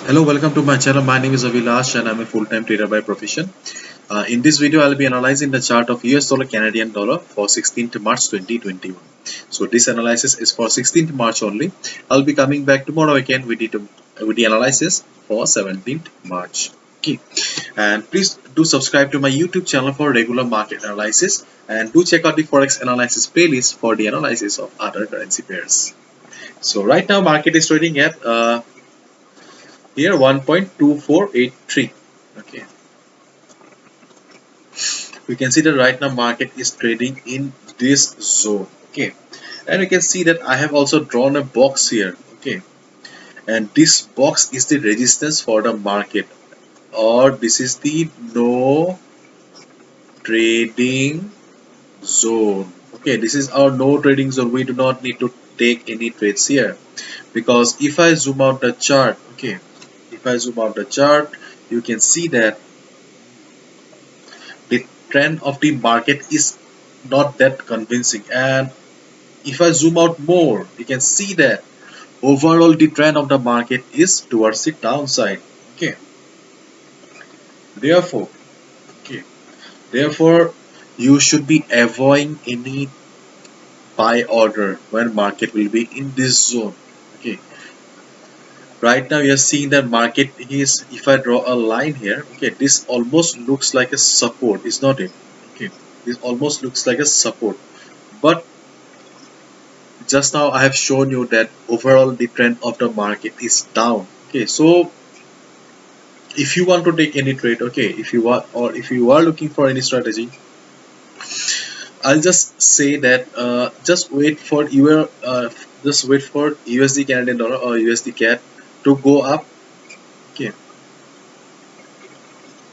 Hello, welcome to my channel. My name is Avilash and I'm a full-time trader by profession. In this video, I'll be analyzing the chart of US dollar Canadian dollar for 16th March 2021. So this analysis is for 16th March only. I'll be coming back tomorrow again with the analysis for 17th March. Okay, and please do subscribe to my YouTube channel for regular market analysis and do check out the Forex analysis playlist for the analysis of other currency pairs. So right now, market is trading at here 1.2483. Okay, we can see that right now market is trading in this zone. Okay, and we can see that I have also drawn a box here. Okay, and this box is the resistance for the market, or this is the no trading zone. Okay, this is our no trading zone. We do not need to take any trades here, because if I zoom out the chart, okay, if I zoom out the chart, you can see that the trend of the market is not that convincing. And if I zoom out more, you can see that overall the trend of the market is towards the downside. Okay, therefore, okay, therefore you should be avoiding any buy order when market will be in this zone. Okay, right now we are seeing that market is, if I draw a line here, okay, this almost looks like a support, is not it? Okay, this almost looks like a support, but just now I have shown you that overall the trend of the market is down. Okay, so if you want to take any trade, okay, if you want, or if you are looking for any strategy, I'll just say that just wait for USD Canadian dollar or USD CAD to go up. Okay,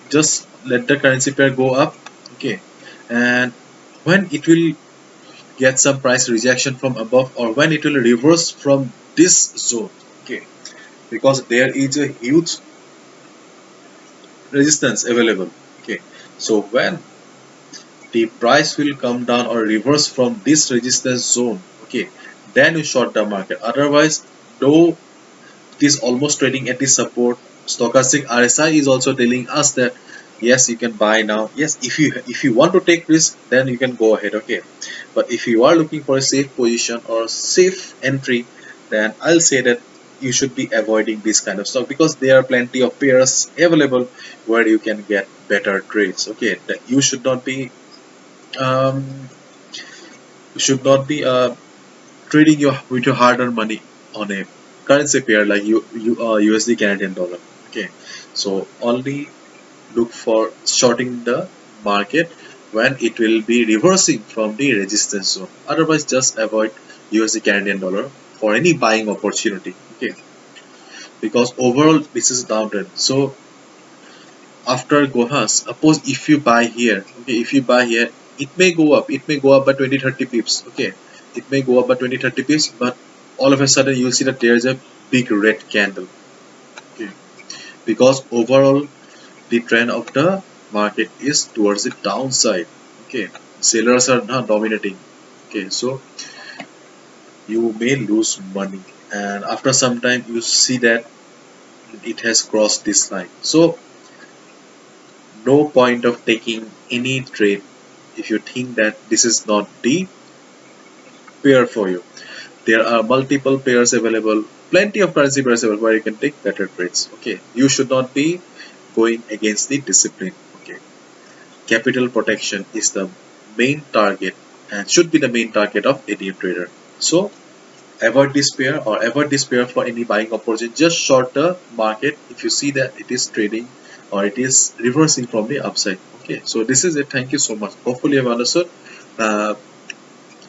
just let the currency pair go up. Okay, and when it will get some price rejection from above, or when it will reverse from this zone. Okay, because there is a huge resistance available. Okay, so when the price will come down or reverse from this resistance zone, okay, then you short the market. Otherwise, though it is almost trading at the support, stochastic RSI is also telling us that yes, you can buy now. Yes, if you want to take risk, then you can go ahead. Okay, but if you are looking for a safe position or safe entry, then I'll say that you should be avoiding this kind of stock, because there are plenty of pairs available where you can get better trades. Okay, that um, you should not be trading your with your hard-earned money on a currency pair like USD Canadian dollar. Okay, so only look for shorting the market when it will be reversing from the resistance zone. Otherwise, just avoid USD Canadian dollar for any buying opportunity. Okay, because overall this is downtrend. So after Goha, suppose if you buy here, okay, if you buy here, it may go up by 20-30 pips. Okay, it may go up by 20-30 pips, but all of a sudden you'll see that there's a big red candle. Okay, because overall the trend of the market is towards the downside. Okay, sellers are not dominating. Okay, so you may lose money, and after some time you see that it has crossed this line. So no point of taking any trade if you think that this is not the pair for you. There are multiple pairs available, plenty of currency pairs available where you can take better trades. Okay, you should not be going against the discipline. Okay, capital protection is the main target and should be the main target of any trader. So avoid this pair, or avoid this pair for any buying opportunity. Just short the market if you see that it is trading or it is reversing from the upside. Okay, so this is it. Thank you so much. Hopefully you have understood. uh,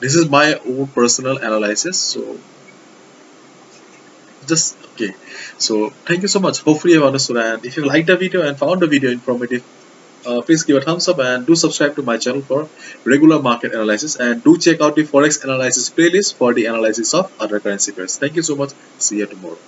this is my own personal analysis, so just okay. So thank you so much. Hopefully you have understood, and if you liked the video and found the video informative, please give a thumbs up and do subscribe to my channel for regular market analysis, and do check out the Forex analysis playlist for the analysis of other currency pairs. Thank you so much. See you tomorrow.